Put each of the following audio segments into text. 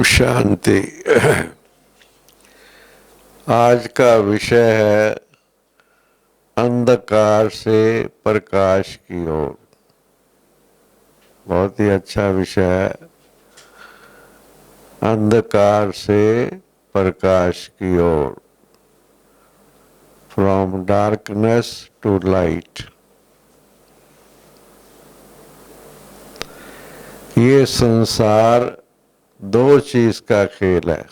ओम शांति। आज का विषय है अंधकार से प्रकाश की ओर। बहुत ही अच्छा विषय है, अंधकार से प्रकाश की ओर, फ्रॉम डार्कनेस टू लाइट। ये संसार दो चीज का खेल है,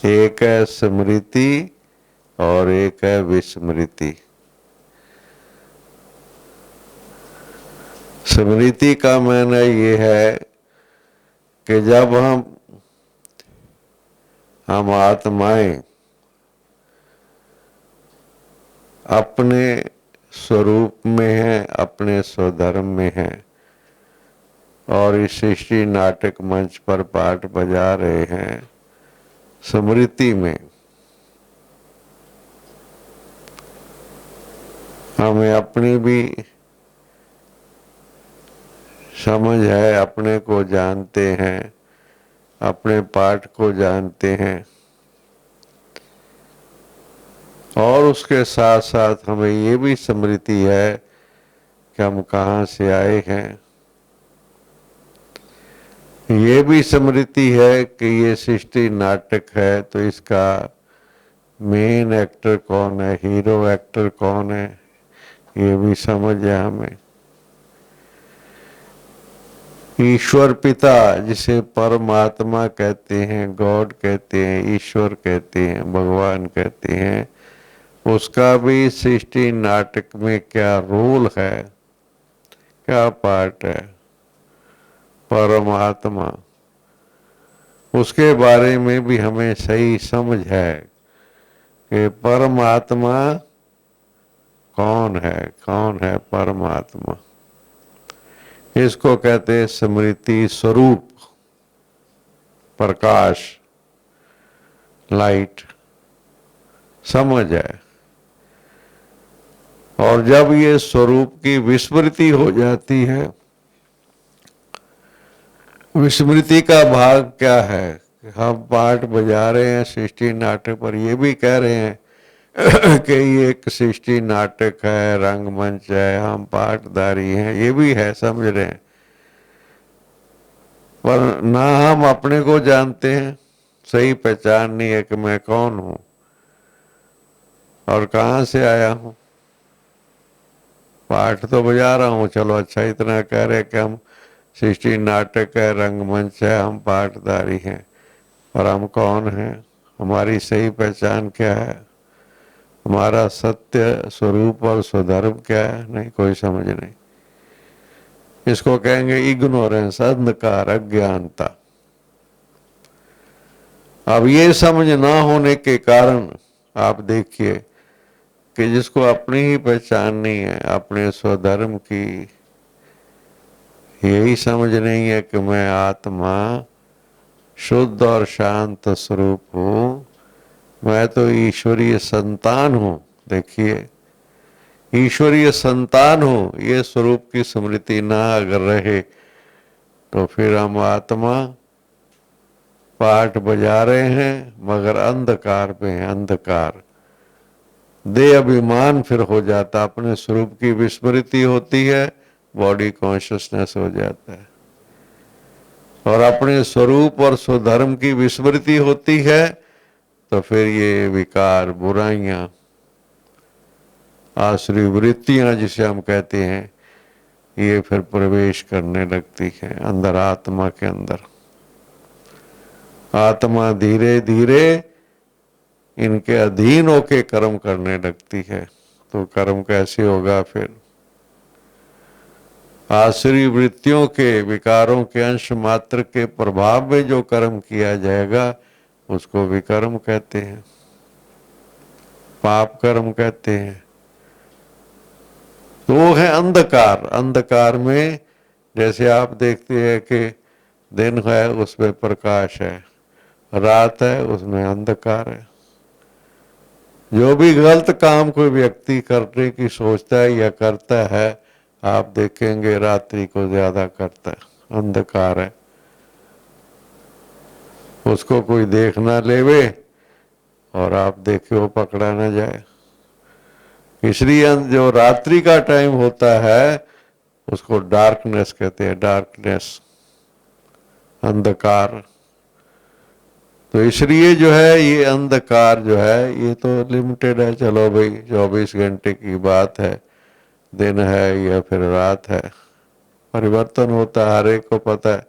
एक है स्मृति और एक है विस्मृति। स्मृति का माने ये है कि जब हम आत्माएं अपने स्वरूप में हैं, अपने स्वधर्म में हैं और इस सृष्टि नाटक मंच पर पाठ बजा रहे हैं स्मृति में, हमें अपनी भी समझ है, अपने को जानते हैं, अपने पाठ को जानते हैं और उसके साथ साथ हमें ये भी स्मृति है कि हम कहाँ से आए हैं। ये भी स्मृति है कि ये सृष्टि नाटक है, तो इसका मेन एक्टर कौन है, हीरो एक्टर कौन है, ये भी समझ है हमें। ईश्वर पिता, जिसे परमात्मा कहते हैं, गॉड कहते हैं, ईश्वर कहते हैं, भगवान कहते हैं, उसका भी सृष्टि नाटक में क्या रोल है, क्या पार्ट है। परमात्मा, उसके बारे में भी हमें सही समझ है कि परमात्मा कौन है परमात्मा। इसको कहते हैं स्मृति स्वरूप, प्रकाश, लाइट, समझ है। और जब ये स्वरूप की विस्मृति हो जाती है, विस्मृति का भाग क्या है, हम पाठ बजा रहे हैं सृष्टि नाटक पर, ये भी कह रहे हैं कि ये एक सृष्टि नाटक है, रंगमंच है, हम पाठधारी हैं, ये भी है, समझ रहे हैं, पर ना हम अपने को जानते हैं, सही पहचान नहीं है कि मैं कौन हूं और कहां से आया हूं। पाठ तो बजा रहा हूं, चलो अच्छा, इतना कह रहे कि हम सृष्टि नाटक है, रंगमंच है, हम पाठधारी हैं, और हम कौन हैं, हमारी सही पहचान क्या है, हमारा सत्य स्वरूप और स्वधर्म क्या है, नहीं कोई समझ नहीं। इसको कहेंगे इग्नोरेंस, अंधकार, अज्ञानता। अब ये समझ ना होने के कारण आप देखिए कि जिसको अपनी ही पहचान नहीं है, अपने स्वधर्म की यही समझ नहीं है कि मैं आत्मा शुद्ध और शांत स्वरूप हूं, मैं तो ईश्वरीय संतान हूं। देखिए, ईश्वरीय संतान हूं, ये स्वरूप की स्मृति ना अगर रहे तो फिर हम आत्मा पाठ बजा रहे हैं मगर अंधकार में हैं, अंधकार। देह अभिमान फिर हो जाता, अपने स्वरूप की विस्मृति होती है, बॉडी कॉन्शियसनेस हो जाता है, और अपने स्वरूप और स्वधर्म की विस्मृति होती है तो फिर ये विकार, बुराइयां, आसुरी वृत्तियां जिसे हम कहते हैं, ये फिर प्रवेश करने लगती है अंदर, आत्मा के अंदर। आत्मा धीरे धीरे इनके अधीन होके कर्म करने लगती है। तो कर्म कैसे होगा फिर? आसुरी वृत्तियों के, विकारों के अंश मात्र के प्रभाव में जो कर्म किया जाएगा उसको विकर्म कहते हैं, पाप कर्म कहते हैं। तो वो है अंधकार। अंधकार में जैसे आप देखते हैं कि दिन है उसमें प्रकाश है, रात है उसमें अंधकार है। जो भी गलत काम कोई व्यक्ति करने की सोचता है या करता है, आप देखेंगे रात्रि को ज्यादा करता है, अंधकार है, उसको कोई देख ना लेवे और आप देखे वो पकड़ा ना जाए। इसलिए जो रात्रि का टाइम होता है उसको डार्कनेस कहते हैं, डार्कनेस, अंधकार। तो इसलिए जो है ये अंधकार जो है ये तो लिमिटेड है, चलो भाई 24 घंटे की बात है, दिन है या फिर रात है, परिवर्तन होता है, हर एक को पता है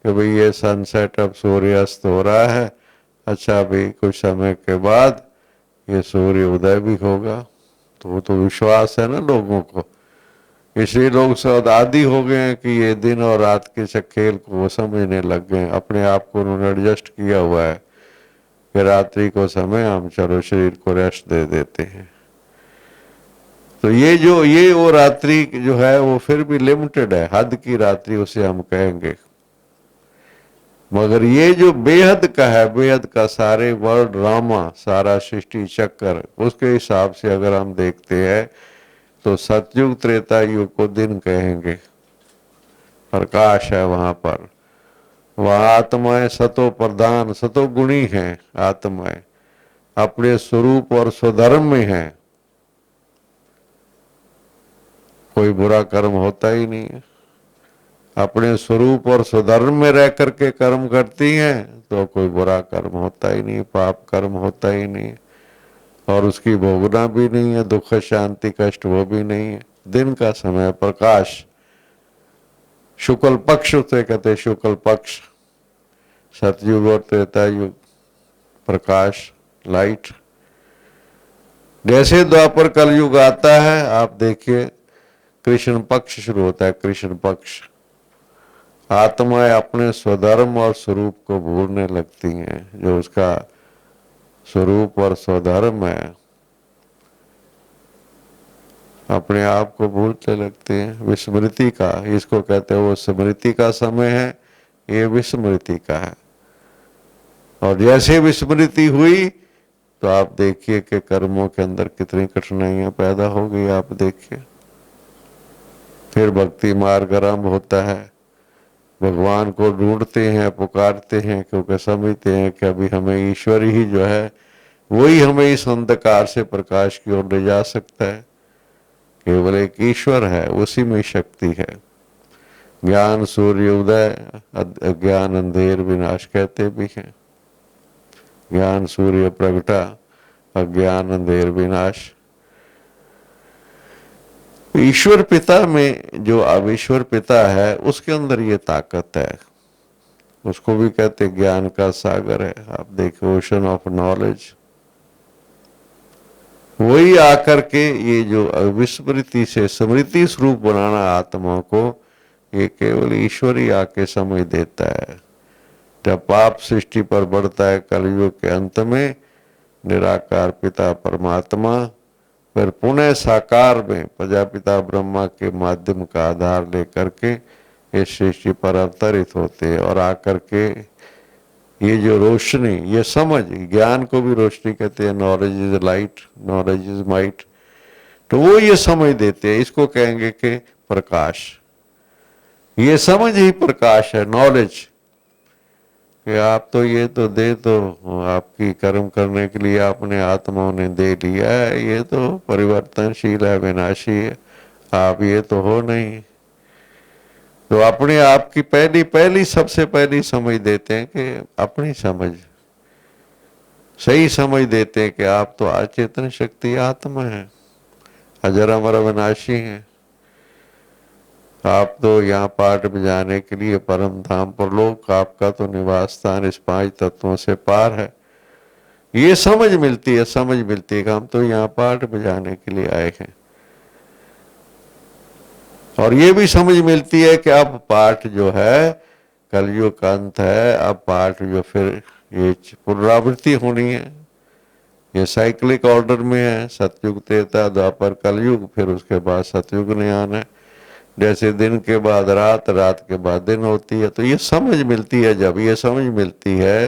कि भाई ये सनसेट अब सूर्यास्त हो रहा है, अच्छा भाई कुछ समय के बाद ये सूर्य उदय भी होगा। तो वो तो विश्वास है ना लोगों को, इसलिए लोग सब आदी हो गए हैं कि ये दिन और रात के खेल को वो समझने लग गए हैं, अपने आप को उन्होंने एडजस्ट किया हुआ है कि रात्रि को समय हम चलो शरीर को रेस्ट दे देते हैं। तो ये वो रात्रि जो है वो फिर भी लिमिटेड है, हद की रात्रि उसे हम कहेंगे। मगर ये जो बेहद का है, बेहद का सारे वर्ल्ड ड्रामा, सारा सृष्टि चक्कर, उसके हिसाब से अगर हम देखते हैं तो सतयुग त्रेता युग को दिन कहेंगे, प्रकाश है वहां पर, वह आत्माएं सतो प्रधान, सतो गुणी हैं, आत्माएं अपने स्वरूप और स्वधर्म में हैं, कोई बुरा कर्म होता ही नहीं है, अपने स्वरूप और स्वधर्म में रह करके कर्म करती हैं तो कोई बुरा कर्म होता ही नहीं, पाप कर्म होता ही नहीं, और उसकी भोगना भी नहीं है, दुख शांति कष्ट वो भी नहीं है। दिन का समय प्रकाश, शुक्ल पक्ष उसे कहते, शुक्ल पक्ष, सतयुग और त्रेता युग, प्रकाश, लाइट। जैसे द्वापर कलयुग आता है आप देखिए कृष्ण पक्ष शुरू होता है, कृष्ण पक्ष, आत्माएं अपने स्वधर्म और स्वरूप को भूलने लगती हैं, जो उसका स्वरूप और स्वधर्म है अपने आप को भूलते लगते हैं। विस्मृति का, इसको कहते हैं, वो स्मृति का समय है, ये विस्मृति का है। और जैसे विस्मृति हुई तो आप देखिए कि कर्मों के अंदर कितनी कठिनाइयां पैदा हो गई, आप देखिए। फिर भक्ति मार्ग आरंभ होता है, भगवान को ढूंढते हैं, पुकारते हैं, क्योंकि समझते हैं कि अभी हमें ईश्वर ही जो है वही हमें इस अंधकार से प्रकाश की ओर ले जा सकता है। केवल एक ईश्वर है, उसी में शक्ति है। ज्ञान सूर्य उदय, अज्ञान अंधेर विनाश कहते भी हैं। ज्ञान सूर्य प्रगटा, अज्ञान अंधेर विनाश। ईश्वर पिता में जो अब ईश्वर पिता है उसके अंदर ये ताकत है, उसको भी कहते ज्ञान का सागर है। आप देखो ओशन ऑफ नॉलेज, वही आकर के ये जो विस्मृति से स्मृति स्वरूप बनाना आत्मा को, ये केवल ईश्वर ही आके समझ देता है। जब पाप सृष्टि पर बढ़ता है कलयुग के अंत में, निराकार पिता परमात्मा फिर पुनः साकार में प्रजापिता ब्रह्मा के माध्यम का आधार लेकर के इस सृष्टि पर अवतरित होते हैं, और आकर के ये जो रोशनी, ये समझ, ज्ञान को भी रोशनी कहते हैं, knowledge is light, knowledge is might, तो वो ये समझ देते हैं, इसको कहेंगे कि प्रकाश। ये समझ ही प्रकाश है, नॉलेज, कि आप तो ये तो दे तो आपकी कर्म करने के लिए आपने आत्माओं ने दे लिया है, ये तो परिवर्तनशील है, विनाशी है, आप ये तो हो नहीं। तो अपने आप की पहली सबसे पहली समझ देते हैं कि अपनी समझ, सही समझ देते हैं कि आप तो अचेतन शक्ति आत्मा है, अजर अमर अविनाशी हैं। आप तो यहाँ पाठ बजाने के लिए परम धाम परलोक, आपका तो निवास स्थान इस 5 तत्वों से पार है। ये समझ मिलती है, समझ मिलती है कि हम तो यहाँ पाठ बजाने के लिए आए हैं। और ये भी समझ मिलती है कि अब पाठ जो है कलयुग का अंत है, अब पाठ जो फिर ये पुनरावृत्ति होनी है, ये साइक्लिक ऑर्डर में है, सतयुग त्रेता द्वापर कलयुग, फिर उसके बाद सतयुग ने आना है। जैसे दिन के बाद रात, रात के बाद दिन होती है। तो ये समझ मिलती है, जब ये समझ मिलती है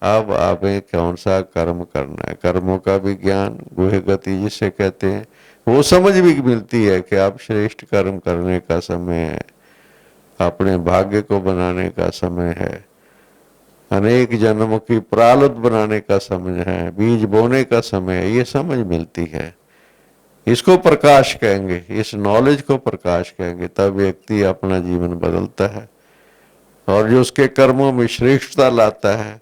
अब हमें कौन सा कर्म करना है, कर्मों का भी ज्ञान, गुह्य गति जिसे कहते हैं, वो समझ भी मिलती है कि अब श्रेष्ठ कर्म करने का समय है, अपने भाग्य को बनाने का समय है, अनेक जन्मों की प्रारब्ध बनाने का समय है, बीज बोने का समय है, ये समझ मिलती है। इसको प्रकाश कहेंगे, इस नॉलेज को प्रकाश कहेंगे। तब व्यक्ति अपना जीवन बदलता है और जो उसके कर्मों में श्रेष्ठता लाता है,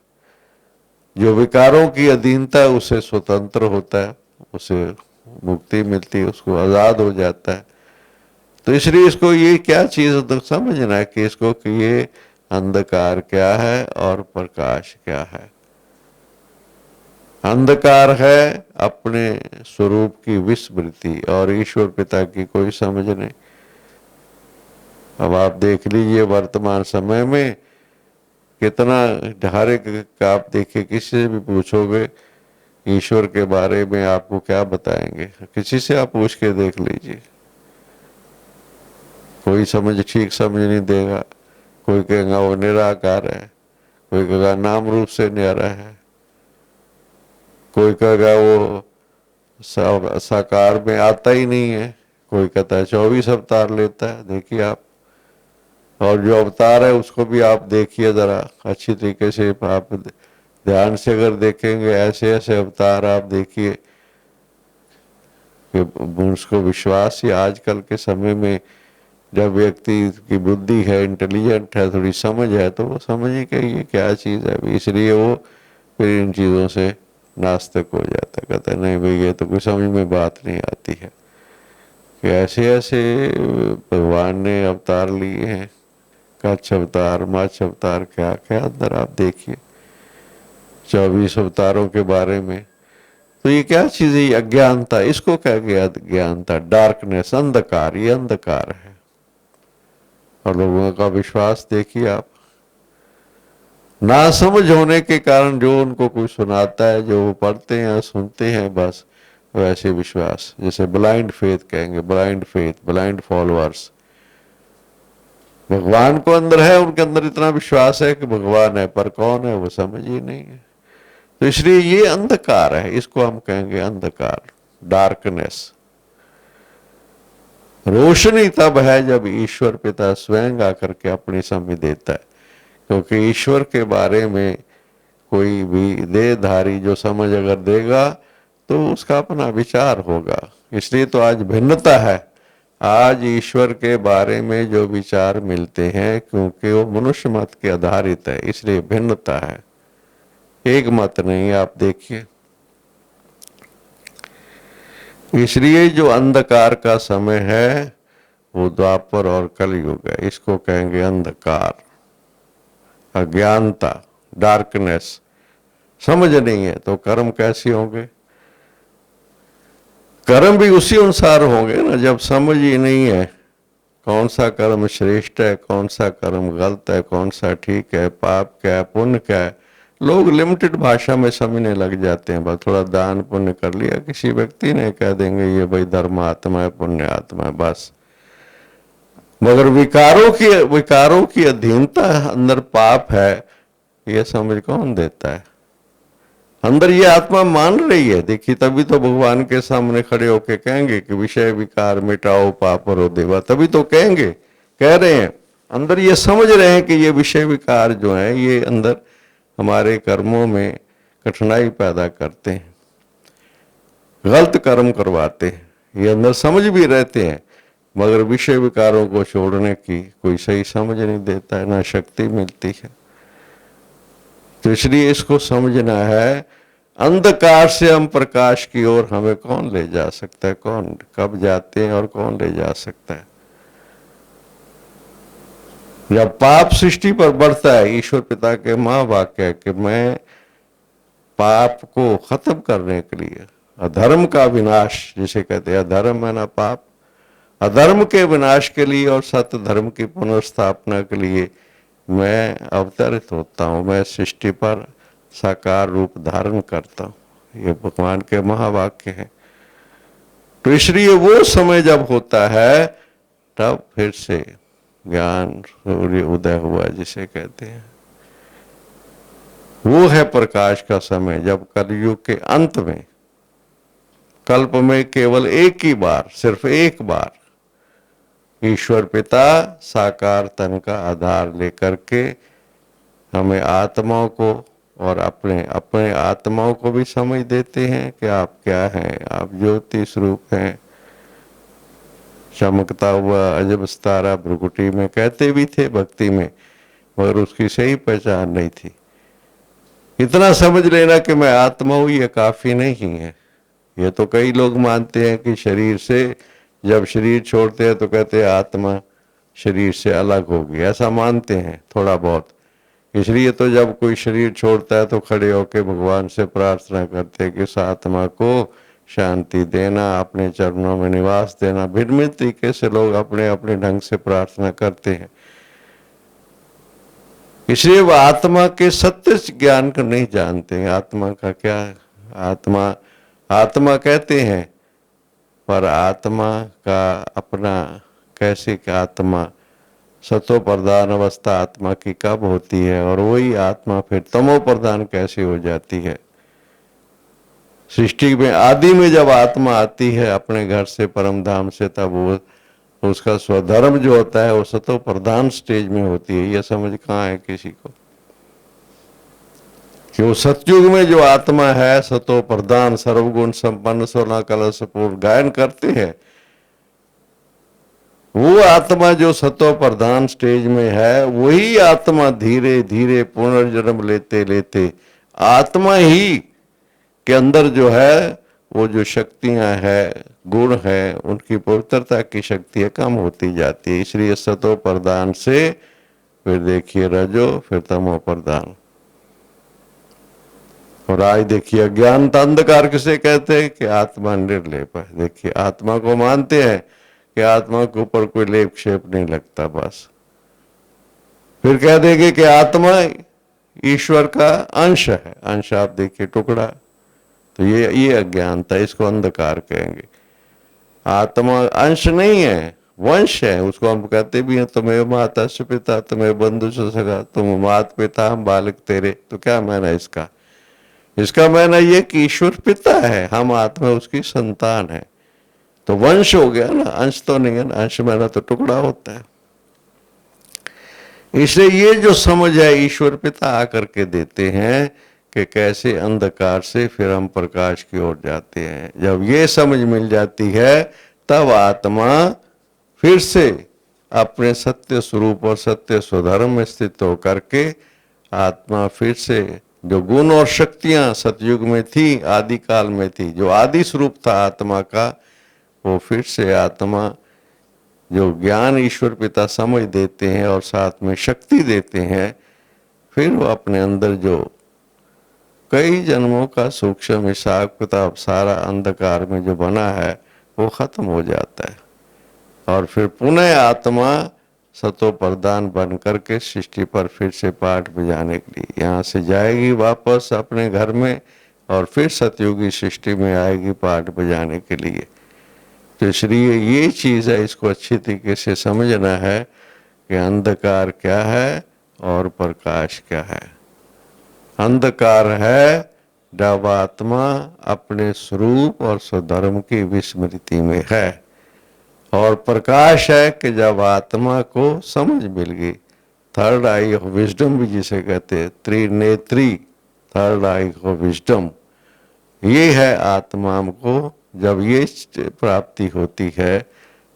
जो विकारों की अधीनता है, उसे स्वतंत्र होता है, उसे मुक्ति मिलती है, उसको आजाद हो जाता है। तो इसलिए इसको ये क्या चीज तो समझना है कि इसको कि ये अंधकार क्या है और प्रकाश क्या है। अंधकार है अपने स्वरूप की विस्मृति और ईश्वर पिता की कोई समझ नहीं। अब आप देख लीजिए वर्तमान समय में कितना हर एक का आप देखिए, किसी से भी पूछोगे ईश्वर के बारे में आपको क्या बताएंगे, किसी से आप पूछ के देख लीजिए, कोई समझ ठीक समझ नहीं देगा। कोई कहेगा वो निराकार है, कोई कहेगा नाम रूप से न्यारा है, कोई कहेगा वो साकार में आता ही नहीं है, कोई कहता है 24 अवतार लेता है। देखिए आप, और जो अवतार है उसको भी आप देखिए जरा अच्छी तरीके से, आप ध्यान से अगर देखेंगे ऐसे ऐसे अवतार आप देखिए कि उसको विश्वास ही आजकल के समय में, जब व्यक्ति की बुद्धि है, इंटेलिजेंट है, थोड़ी समझ है, तो वो समझे कि ये क्या चीज़ है, इसलिए वो फिर इन चीज़ों से नास्तिक हो जाता है। कहता है नहीं भाई ये तो कोई समझ में बात नहीं आती है कि ऐसे ऐसे भगवान ने अवतार लिए हैं, कच्छ अवतार, मत्स्य अवतार, क्या क्या अंदर आप देखिए 24 अवतारों के बारे में। तो ये क्या चीज है, अज्ञानता, इसको क्या गया अज्ञानता, डार्कनेस, अंधकार, ये अंधकार है। और लोगों का विश्वास देखिए आप, ना समझ होने के कारण जो उनको कोई सुनाता है, जो वो पढ़ते हैं सुनते हैं, बस वैसे विश्वास, जैसे ब्लाइंड फेथ कहेंगे, ब्लाइंड फेथ, ब्लाइंड फॉलोअर्स। भगवान को अंदर है, उनके अंदर इतना विश्वास है कि भगवान है, पर कौन है वो समझ ही नहीं है। तो इसलिए ये अंधकार है, इसको हम कहेंगे अंधकार, डार्कनेस। रोशनी तब है जब ईश्वर पिता स्वयं आकर के अपनी समझ देता है, क्योंकि ईश्वर के बारे में कोई भी देहधारी जो समझ अगर देगा तो उसका अपना विचार होगा। इसलिए तो आज भिन्नता है, आज ईश्वर के बारे में जो विचार मिलते हैं, क्योंकि वो मनुष्य मत के आधारित है, इसलिए भिन्नता है, एक मत नहीं। आप देखिए, इसलिए जो अंधकार का समय है वो द्वापर और कलयुग है, इसको कहेंगे अंधकार, अज्ञानता, डार्कनेस। समझ नहीं है तो कर्म कैसे होंगे, कर्म भी उसी अनुसार होंगे ना। जब समझ ही नहीं है कौन सा कर्म श्रेष्ठ है, कौन सा कर्म गलत है, कौन सा ठीक है, पाप क्या है, पुण्य क्या है, लोग लिमिटेड भाषा में समझने लग जाते हैं। बस थोड़ा दान पुण्य कर लिया किसी व्यक्ति ने, कह देंगे ये भाई धर्म आत्मा है, पुण्य आत्मा है, बस। मगर विकारों की अधीनता अंदर पाप है, ये समझ कौन देता है। अंदर ये आत्मा मान रही है, देखिए तभी तो भगवान के सामने खड़े होके कहेंगे कि विषय विकार मिटाओ पाप रो देवा, तभी तो कहेंगे, कह रहे हैं। अंदर ये समझ रहे हैं कि ये विषय विकार जो है ये अंदर हमारे कर्मों में कठिनाई पैदा करते हैं, गलत कर्म करवाते हैं, ये अंदर समझ भी रहते हैं, मगर विषय विकारों को छोड़ने की कोई सही समझ नहीं देता है, ना शक्ति मिलती है। तो इसलिए इसको समझना है, अंधकार से हम प्रकाश की ओर हमें कौन ले जा सकता है, कौन कब जाते हैं और कौन ले जा सकता है। जब पाप सृष्टि पर बढ़ता है, ईश्वर पिता के महावाक्य है कि मैं पाप को खत्म करने के लिए, अधर्म का विनाश जिसे कहते हैं, अधर्म है ना पाप, अधर्म के विनाश के लिए और सत्य धर्म की पुनर्स्थापना के लिए मैं अवतरित होता हूं, मैं सृष्टि पर साकार रूप धारण करता हूं। ये भगवान के महावाक्य हैं। तो इसलिए वो समय जब होता है तब फिर से ज्ञान सूर्य उदय हुआ जिसे कहते हैं, वो है प्रकाश का समय। जब कलयुग के अंत में, कल्प में केवल एक ही बार, सिर्फ एक बार ईश्वर पिता साकार तन का आधार लेकर के हमें आत्माओं को और अपने अपने आत्माओं को भी समझ देते हैं कि आप क्या हैं, आप ज्योति स्वरूप हैं। चमकता हुआ अजब सितारा भ्रुकुटी में कहते भी थे भक्ति में, मगर उसकी सही पहचान नहीं थी। इतना समझ लेना कि मैं आत्मा हूं ये काफी नहीं है। ये तो कई लोग मानते हैं कि शरीर से, जब शरीर छोड़ते हैं तो कहते हैं आत्मा शरीर से अलग होगी, ऐसा मानते हैं थोड़ा बहुत। इसलिए तो जब कोई शरीर छोड़ता है तो खड़े होकर भगवान से प्रार्थना करते हैं कि उस आत्मा को शांति देना, अपने चरणों में निवास देना। भिन्न भिन्न तरीके से लोग अपने अपने ढंग से प्रार्थना करते हैं। इसलिए वह आत्मा के सत्य ज्ञान को नहीं जानते हैं। आत्मा का क्या है, आत्मा आत्मा कहते हैं, पर आत्मा का अपना कैसे कि आत्मा सतो प्रधान अवस्था आत्मा की कब होती है और वही आत्मा फिर तमो प्रधान कैसे हो जाती है। सृष्टि में आदि में जब आत्मा आती है अपने घर से परम धाम से, तब वो उसका स्वधर्म जो होता है वो सतो प्रधान स्टेज में होती है। यह समझ कहाँ है किसी को कि वो सतयुग में जो आत्मा है सतो प्रधान सर्वगुण संपन्न 16 कलश पूर्ण गायन करते हैं, वो आत्मा जो सतो प्रधान स्टेज में है वही आत्मा धीरे धीरे पुनर्जन्म लेते लेते आत्मा ही के अंदर जो है वो जो शक्तियां है, गुण है, उनकी पवित्रता की शक्तियां कम होती जाती है। इसलिए सतो प्रधान से फिर देखिए रजो, फिर तमो प्रधान। और आज देखिए अज्ञानता अंधकार किसे कहते हैं कि आत्मा निर्लेप है। देखिए आत्मा को मानते हैं कि आत्मा के ऊपर कोई लेप क्षेप नहीं लगता, बस फिर कह देंगे कि आत्मा ईश्वर का अंश है। अंश आप देखिए टुकड़ा, तो ये अज्ञानता, इसको अंधकार कहेंगे। आत्मा अंश नहीं है, वंश है। उसको हम कहते भी हैं तुम्हें माता से पिता, तुम्हें बंधु से सगा, तुम मात पिता हम बालक तेरे। तो क्या माना इसका? इसका माना ये कि ईश्वर पिता है, हम आत्मा उसकी संतान है। तो वंश हो गया ना, अंश तो नहीं है ना। अंश माना तो टुकड़ा होता है। इसलिए ये जो समझ है ईश्वर पिता आकर के देते हैं कि कैसे अंधकार से फिर हम प्रकाश की ओर जाते हैं। जब ये समझ मिल जाती है तब आत्मा फिर से अपने सत्य स्वरूप और सत्य स्वधर्म में स्थित होकर के आत्मा फिर से जो गुण और शक्तियां सतयुग में थी, आदि काल में थी, जो आदि स्वरूप था आत्मा का, वो फिर से आत्मा जो ज्ञान ईश्वर पिता समझ देते हैं और साथ में शक्ति देते हैं, फिर वो अपने अंदर जो कई जन्मों का सूक्ष्म हिसाब किताब सारा अंधकार में जो बना है वो खत्म हो जाता है। और फिर पुनः आत्मा सतो प्रधान बन करके सृष्टि पर फिर से पाठ बजाने के लिए यहाँ से जाएगी वापस अपने घर में, और फिर सतयुगी सृष्टि में आएगी पाठ बजाने के लिए। तो इसलिए ये चीज़ है, इसको अच्छी तरीके से समझना है कि अंधकार क्या है और प्रकाश क्या है। अंधकार है जब आत्मा अपने स्वरूप और स्वधर्म की विस्मृति में है, और प्रकाश है कि जब आत्मा को समझ मिल गई। थर्ड आई ऑफ विजडम भी जिसे कहते हैं, त्रिनेत्री, थर्ड आई ऑफ विजडम, ये है आत्मा को जब ये प्राप्ति होती है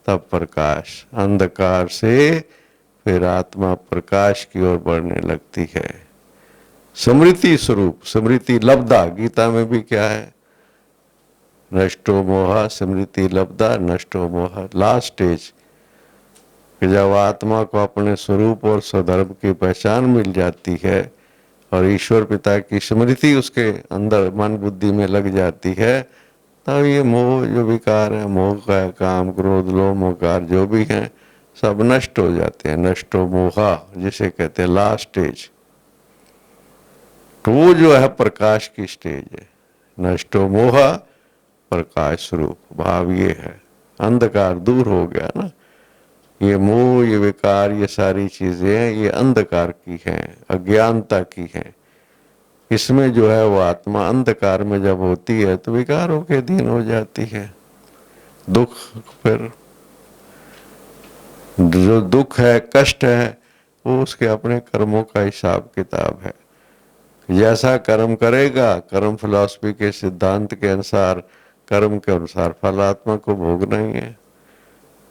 तब प्रकाश, अंधकार से फिर आत्मा प्रकाश की ओर बढ़ने लगती है। स्मृति स्वरूप, स्मृति लब्धा, गीता में भी क्या है, नष्टो मोह स्मृति लब्धा नष्टो मोह। लास्ट स्टेज कि जब आत्मा को अपने स्वरूप और स्वधर्म की पहचान मिल जाती है और ईश्वर पिता की स्मृति उसके अंदर मन बुद्धि में लग जाती है, तब ये मोह जो विकार है, मोह का काम क्रोध लोभ मोहकार जो भी हैं सब नष्ट हो जाते हैं। नष्टो मोहा जिसे कहते हैं लास्ट स्टेज, तो वो जो है प्रकाश की स्टेज है। नष्टो मोहा प्रकाश स्वरूप भाव ये है, अंधकार दूर हो गया ना। ये मोह, ये विकार, ये सारी चीजें ये अंधकार की हैं, अज्ञानता की हैं। इसमें जो है वो आत्मा अंधकार में जब होती है तो विकारों के अधीन हो जाती है। दुख फिर जो दुख है, कष्ट है, वो उसके अपने कर्मों का हिसाब किताब है। जैसा कर्म करेगा, कर्म फिलॉसफी के सिद्धांत के अनुसार, कर्म के अनुसार फल आत्मा को भोगना ही है।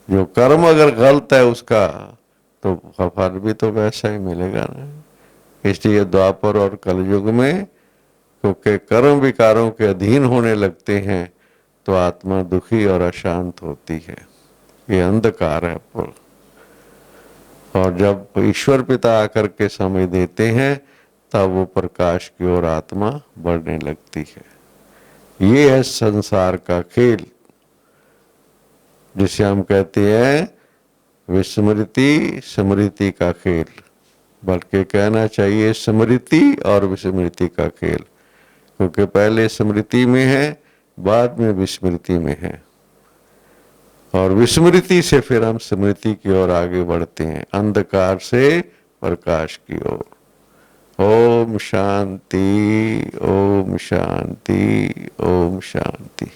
जो कर्म अगर गलत है उसका, तो फल भी तो वैसा ही मिलेगा ना। इसलिए द्वापर और कलयुग में क्योंकि कर्म विकारों के अधीन होने लगते हैं तो आत्मा दुखी और अशांत होती है। ये अंधकार है पुल। और जब ईश्वर पिता आकर के समय देते हैं तब वो प्रकाश की ओर आत्मा बढ़ने लगती है। ये है संसार का खेल, जिसे हम कहते हैं विस्मृति स्मृति का खेल, बल्कि कहना चाहिए स्मृति और विस्मृति का खेल, क्योंकि पहले स्मृति में है, बाद में विस्मृति में है, और विस्मृति से फिर हम स्मृति की ओर आगे बढ़ते हैं, अंधकार से प्रकाश की ओर। ओम शांति, ओम शांति, ओम शांति।